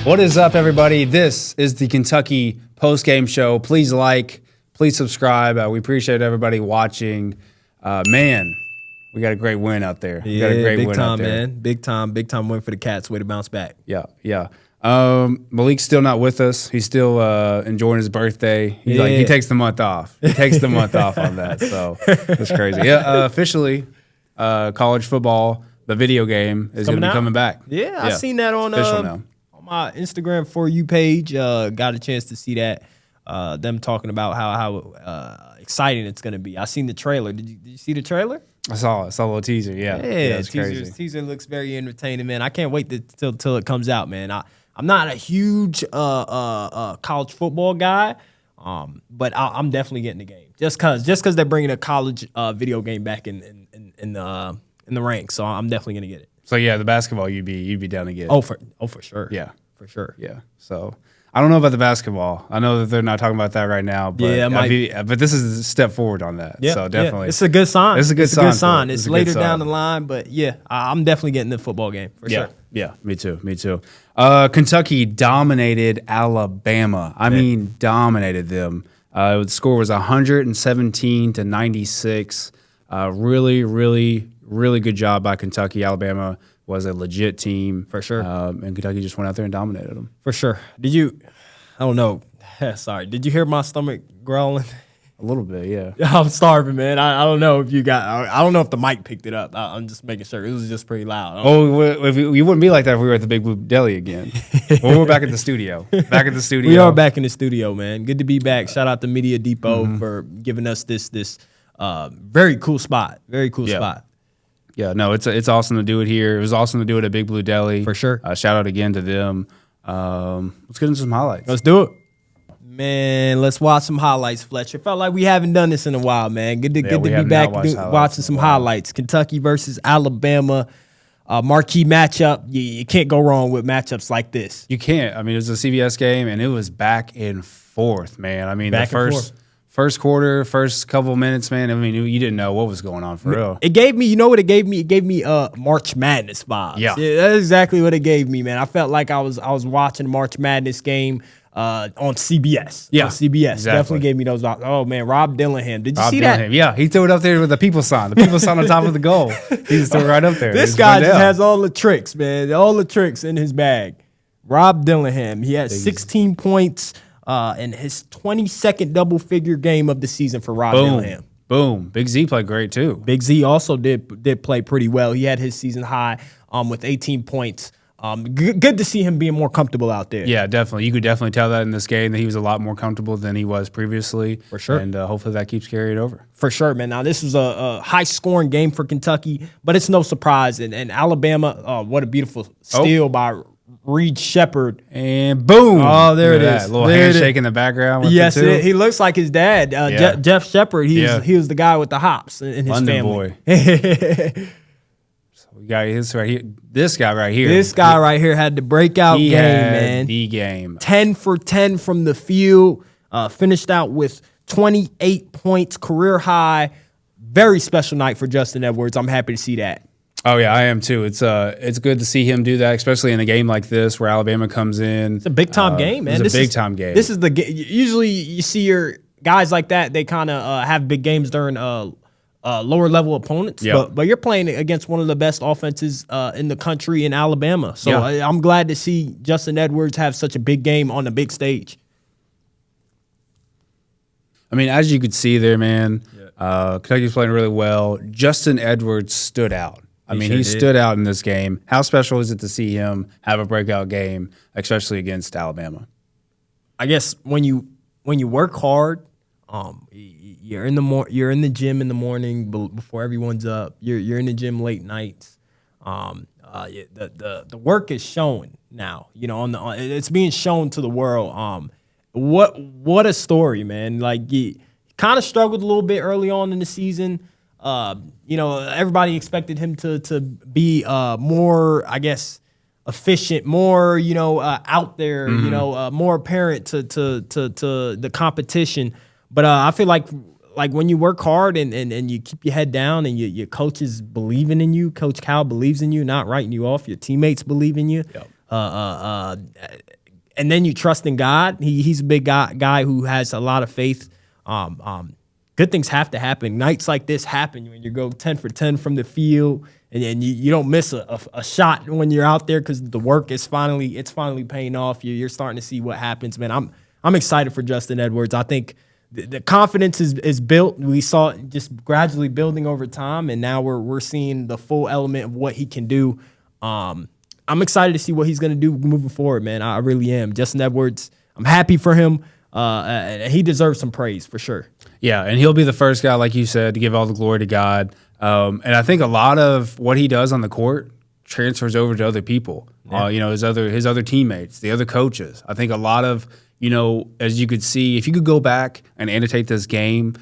What is up, everybody? This is the Kentucky Postgame Show. Please like, please subscribe. We appreciate everybody watching. Man, we got a great win out there. We got a great big win time, out there. man. Big time win for the Cats. Way to bounce back. Yeah. Malik's still not with us. He's still enjoying his birthday. He takes the month off. He takes the month off on that. So that's crazy. Yeah, officially, college football, the video game, is going to be coming back. Yeah, I seen that on my Instagram For You page. Got a chance to see that. Them talking about how exciting it's going to be. I seen the trailer. Did you see the trailer? I saw a little teaser. Yeah, it's crazy. Teaser looks very entertaining, man. I can't wait till it comes out, man. I'm not a huge college football guy, but I'm definitely getting the game just cause they're bringing a college video game back in the ranks. So I'm definitely gonna get it. So yeah, the basketball you'd be down to get. Oh for sure. Yeah, for sure. Yeah. So I don't know about the basketball. I know that they're not talking about that right now, but but this is a step forward on that. Yeah, so definitely, it's a good sign. It's a good sign. It's later down the line, but yeah, I'm definitely getting the football game for sure. Yeah, me too. Kentucky dominated Alabama. I mean, dominated them. The score was 117-96. Really good job by Kentucky. Alabama was a legit team. For sure. And Kentucky just went out there and dominated them. For sure. I don't know. Sorry. Did you hear my stomach growling? A little bit, yeah. I'm starving, man. I don't know if you got. I don't know if the mic picked it up. I'm just making sure. It was just pretty loud. You wouldn't be like that if we were at the Big Blue Deli again. Well, we're back at the studio. We are back in the studio, man. Good to be back. Shout out to Media Depot for giving us this very cool spot. Very cool spot. Yeah, no, it's awesome to do it here. It was awesome to do it at Big Blue Deli. For sure. Shout out again to them. Let's get into some highlights. Let's do it. Man, let's watch some highlights, Fletcher. Felt like we haven't done this in a while, man. Good to be back watching some highlights. Kentucky versus Alabama, marquee matchup. You can't go wrong with matchups like this. You can't. I mean, it was a CBS game, and it was back and forth, man. I mean, first quarter, first couple minutes, man. I mean, you didn't know what was going on for real. It gave me, you know what it gave me? It gave me March Madness vibes. Yeah, that's exactly what it gave me, man. I felt like I was watching March Madness game. On CBS. Yeah. On CBS. Exactly. Definitely gave me those. Oh, man. Rob Dillingham. Did you see that? Yeah. He threw it up there with the people sign. The people sign on top of the goal. He just threw it right up there. This guy just has all the tricks, man. All the tricks in his bag. Rob Dillingham. He had 16 points in his 22nd double-figure game of the season for Rob Dillingham. Boom. Big Z played great, too. Big Z also did play pretty well. He had his season high with 18 points. Good to see him being more comfortable out there. Yeah, definitely. You could definitely tell that in this game that he was a lot more comfortable than he was previously. For sure. And hopefully that keeps carried over. For sure, man. Now, this was a high-scoring game for Kentucky, but it's no surprise. And Alabama, what a beautiful steal by Reed Shepherd. And boom. Oh, there it is. Little handshake in the background. Yes, he looks like his dad, Jeff Shepherd. He was the guy with the hops in his London family. Boy. We got this right here. This guy right here. This guy right here had the breakout game, man. The game. 10 for 10 from the field. Finished out with 28 points, career high. Very special night for Justin Edwards. I'm happy to see that. Oh yeah, I am too. It's good to see him do that, especially in a game like this where Alabama comes in. It's a big time game, man. It's a big time game. This is the usually you see your guys like that. They kind of have big games during lower level opponents, but you're playing against one of the best offenses in the country in Alabama. So I'm glad to see Justin Edwards have such a big game on the big stage. I mean, as you could see there, man, Kentucky's playing really well. Justin Edwards stood out. He stood out in this game. How special is it to see him have a breakout game, especially against Alabama? I guess when you work hard, you're in the gym in the morning before everyone's up. You're in the gym late nights. The work is shown now. You know, it's being shown to the world. What a story, man! Like he kind of struggled a little bit early on in the season. Everybody expected him to be more, I guess, efficient, more out there, more apparent to the competition. But I feel like when you work hard and you keep your head down and your coach is believing in you, Coach Cal believes in you, not writing you off. Your teammates believe in you. Yep. and then you trust in God. He's a big guy who has a lot of faith. Good things have to happen. Nights like this happen when you go 10 for 10 from the field, and you don't miss a shot when you're out there because the work is finally paying off. You're starting to see what happens, man. I'm excited for Justin Edwards. I think the confidence is built. We saw it just gradually building over time, and now we're seeing the full element of what he can do. I'm excited to see what he's going to do moving forward, man. I really am. Justin Edwards, I'm happy for him. He deserves some praise for sure. Yeah, and he'll be the first guy, like you said, to give all the glory to God. And I think a lot of what he does on the court transfers over to other people. Yeah. His other teammates, the other coaches. I think a lot of, as you could see, if you could go back and annotate this game,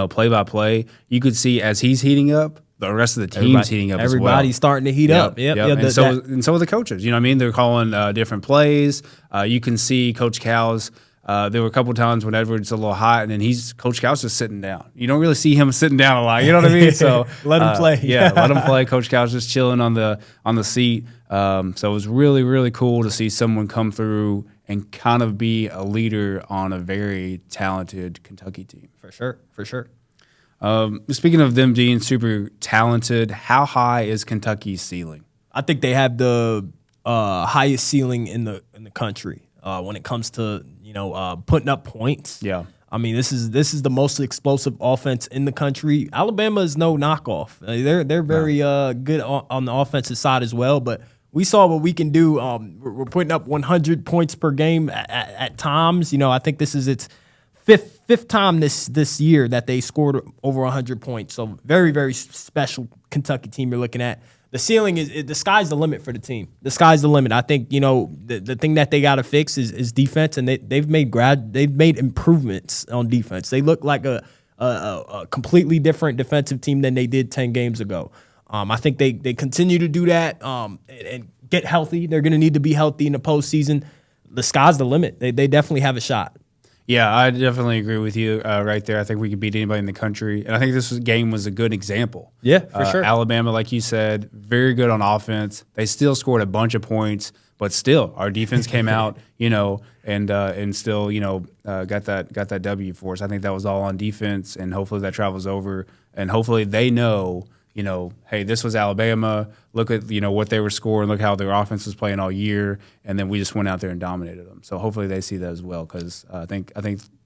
play by play, you could see as he's heating up, the rest of the team's heating up as well. Everybody's starting to heat up. Yep. And so are the coaches. You know what I mean? They're calling different plays. You can see Coach Cal's. There were a couple of times when Edwards is a little hot, and then Coach Cal's just sitting down. You don't really see him sitting down a lot. You know what I mean? So let him play. Let him play. Coach Cal's just chilling on the seat. So it was really, really cool to see someone come through and kind of be a leader on a very talented Kentucky team. For sure. Speaking of them being super talented, how high is Kentucky's ceiling? I think they have the highest ceiling in the country when it comes to putting up points. Yeah. I mean, this is the most explosive offense in the country. Alabama is no knockoff. They're very good on the offensive side as well. But we saw what we can do. We're putting up 100 points per game at times. I think this is its fifth time this year that they scored over 100 points. So very, very special Kentucky team you're looking at. The ceiling is the sky's the limit for the team. The sky's the limit. I think the thing that they got to fix is defense, and they've made improvements on defense. They look like a completely different defensive team than they did 10 games ago. I think they continue to do that and get healthy. They're going to need to be healthy in the postseason. The sky's the limit. They definitely have a shot. Yeah, I definitely agree with you right there. I think we could beat anybody in the country. And I think this game was a good example. Yeah, for sure. Alabama, like you said, very good on offense. They still scored a bunch of points, but still our defense came out, and still, got that W for us. I think that was all on defense, and hopefully that travels over. And hopefully they know, hey, this was Alabama. Look at, what they were scoring. Look how their offense was playing all year. And then we just went out there and dominated them. So hopefully they see that as well, because I think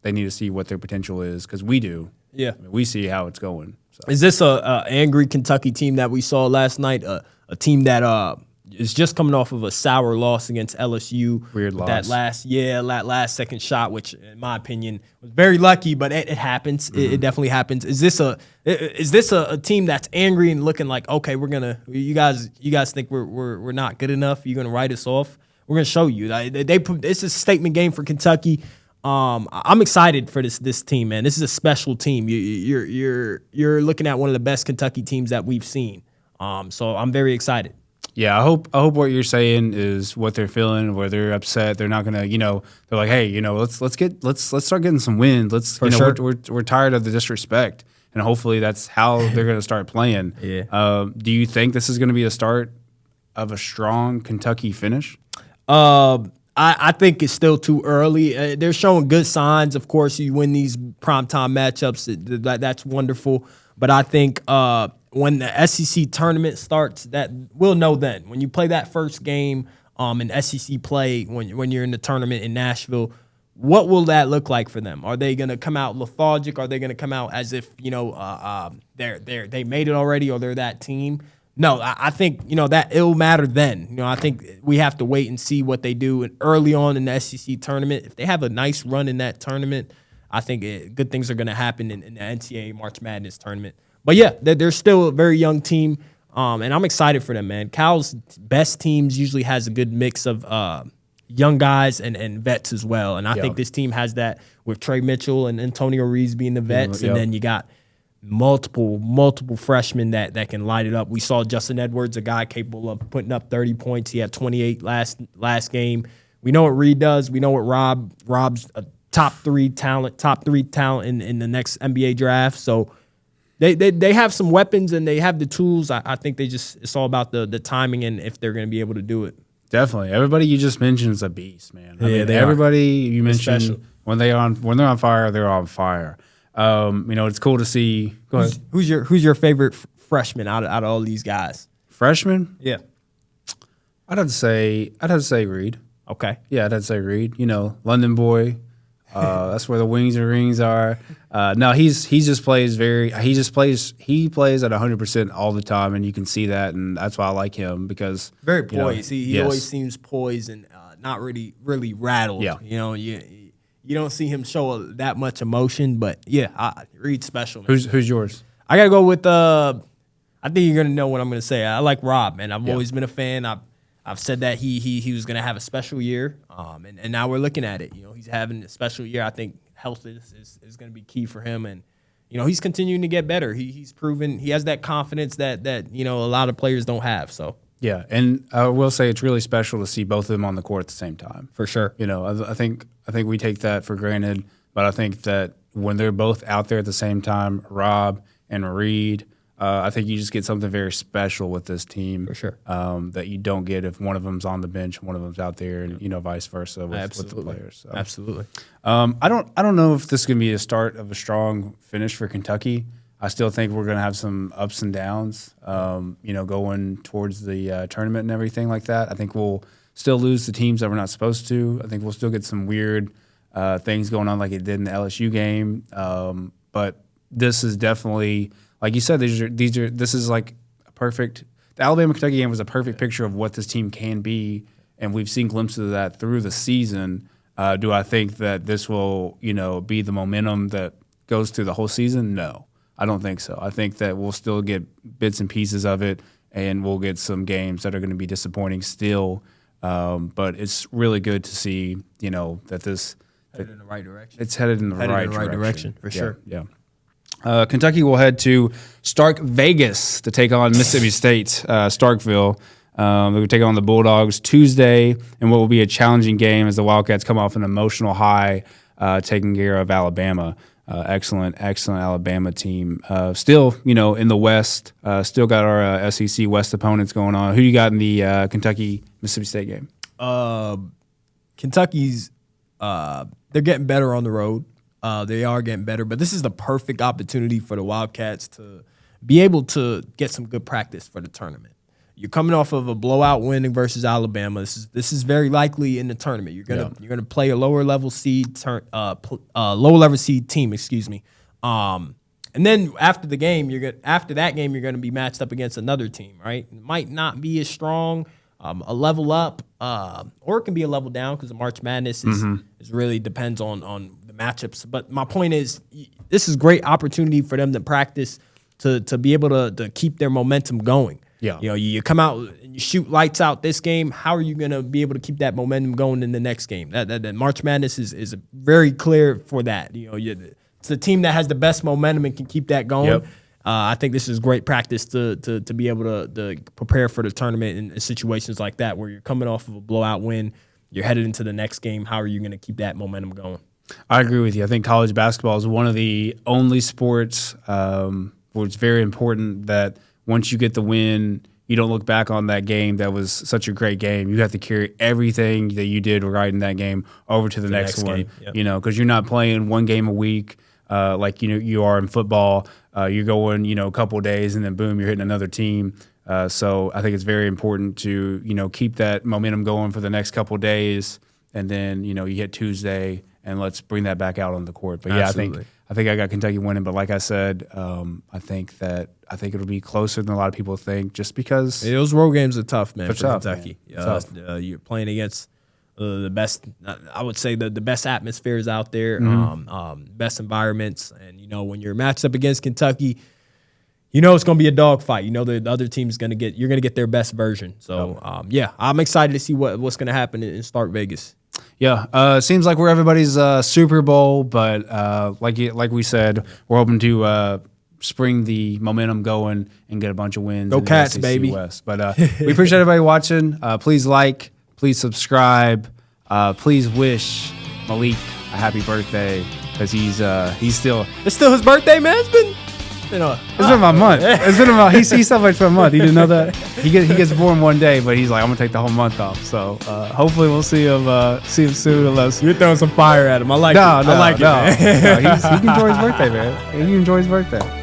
they need to see what their potential is, because we do. Yeah. I mean, we see how it's going. So. Is this a angry Kentucky team that we saw last night? A team that is just coming off of a sour loss against LSU. Weird loss. That last second shot, which in my opinion was very lucky, but it happens. Mm-hmm. It definitely happens. Is this a team that's angry and looking like, okay, you guys think we're not good enough? You're gonna write us off? We're gonna show you. It's a statement game for Kentucky. I'm excited for this team, man. This is a special team. You're looking at one of the best Kentucky teams that we've seen. So I'm very excited. Yeah, I hope what you're saying is what they're feeling, where they're upset. They're not gonna, they're like, hey, let's start getting some wins. Sure. We're tired of the disrespect, and hopefully that's how they're gonna start playing. Yeah. Do you think this is gonna be the start of a strong Kentucky finish? I think it's still too early. They're showing good signs. Of course, you win these primetime matchups. That's wonderful. But I think when the SEC tournament starts, that we'll know then. When you play that first game in SEC play, when you're in the tournament in Nashville, what will that look like for them? Are they going to come out lethargic? Are they going to come out as if they made it already, or they're that team? No, I think that it'll matter then. I think we have to wait and see what they do early on in the SEC tournament. If they have a nice run in that tournament, I think good things are going to happen in the NCAA March Madness tournament. But yeah, they're still a very young team, and I'm excited for them, man. Cal's best teams usually has a good mix of young guys and vets as well, and I think this team has that with Trey Mitchell and Antonio Reeves being the vets, and then you got multiple freshmen that can light it up. We saw Justin Edwards, a guy capable of putting up 30 points. He had 28 last game. We know what Reed does. We know what Rob's a top three talent in the next NBA draft. So they have some weapons and they have the tools. I think it's all about the timing and if they're going to be able to do it. Definitely. Everybody you just mentioned is a beast, man. I mean, they everybody you mentioned special. when they're on fire, they're on fire. It's cool to see. Go ahead. Who's your favorite freshman out of all these guys? Freshman? Yeah. I'd have to say Reed. Okay. Yeah, I'd have to say Reed. London boy. That's where the wings and rings are. No, he plays at 100% all the time, and you can see that, and that's why I like him because very poised. He yes. always seems poised and not really rattled. Yeah. You don't see him show that much emotion, but yeah, Reed's special. Man. Who's yours? I gotta go with I think you're gonna know what I'm gonna say. I like Rob, man. I've always been a fan. I've said that he was gonna have a special year, and now we're looking at it. He's having a special year. I think health is gonna be key for him, and he's continuing to get better. He's proven he has that confidence that a lot of players don't have. So yeah, and I will say it's really special to see both of them on the court at the same time. for sure. I think we take that for granted, but I think that when they're both out there at the same time, Rob and Reed. I think you just get something very special with this team, For sure. that you don't get if one of them's on the bench, one of them's out there, and vice versa with the players. So. Absolutely. I don't know if this is going to be a start of a strong finish for Kentucky. I still think we're going to have some ups and downs, going towards the tournament and everything like that. I think we'll still lose the teams that we're not supposed to. I think we'll still get some weird things going on like it did in the LSU game. But this is definitely. Like you said, this is like a perfect. The Alabama-Kentucky game was a perfect picture of what this team can be, and we've seen glimpses of that through the season. Do I think that this will, be the momentum that goes through the whole season? No, I don't think so. I think that we'll still get bits and pieces of it, and we'll get some games that are going to be disappointing still. But it's really good to see, that this Headed in the right direction. It's headed in the right direction for sure. Yeah. Kentucky will head to Stark Vegas to take on Mississippi State, Starkville. They'll take on the Bulldogs Tuesday, and what will be a challenging game as the Wildcats come off an emotional high, taking care of Alabama. Excellent Alabama team. Still, in the West, still got our SEC West opponents going on. Who do you got in the Kentucky-Mississippi State game? Kentucky's they're getting better on the road. They are getting better, but this is the perfect opportunity for the Wildcats to be able to get some good practice for the tournament. You're coming off of a blowout win versus Alabama. This is very likely in the tournament. You're gonna play a lower level seed team. Excuse me. And then after that game, you're gonna be matched up against another team. Right? It might not be as strong. A level up, or it can be a level down because the March Madness is really depends on the matchups. But my point is, this is a great opportunity for them to practice to be able to keep their momentum going. Yeah. You come out and you shoot lights out this game. How are you going to be able to keep that momentum going in the next game? That March Madness is very clear for that. It's the team that has the best momentum and can keep that going. Yep. I think this is great practice to be able to prepare for the tournament in situations like that where you're coming off of a blowout win, you're headed into the next game. How are you going to keep that momentum going? I agree with you. I think college basketball is one of the only sports where it's very important that once you get the win, you don't look back on that game that was such a great game. You have to carry everything that you did right in that game over to the next one. Yep. Because you're not playing one game a week like you are in football. You're going a couple of days and then boom, you're hitting another team. So I think it's very important to keep that momentum going for the next couple of days, and then you hit Tuesday and let's bring that back out on the court. But yeah, Absolutely. I think I got Kentucky winning. But like I said, I think it'll be closer than a lot of people think, just because those road games are tough, man. They're for tough, Kentucky. man. Tough. You're playing against the best. I would say the best atmospheres out there, best environments, and when you're matched up against Kentucky, it's going to be a dogfight. The other team's going to get their best version. So I'm excited to see what's going to happen in Stark Vegas. Yeah, it seems like we're everybody's Super Bowl, but like we said, we're hoping to spring the momentum going and get a bunch of wins. Go in the Cats, SEC baby. West. But we appreciate everybody watching. Please like, please subscribe, please wish Malik a happy birthday because he's still. It's still his birthday, man. It's been my month. It's been about he celebrates for a month. You didn't know that? He gets born one day, but he's like, I'm gonna take the whole month off. So hopefully we'll see him soon. Unless you're throwing some fire at him. I like it. I like it. No, he can enjoy his birthday, man. He can enjoy his birthday.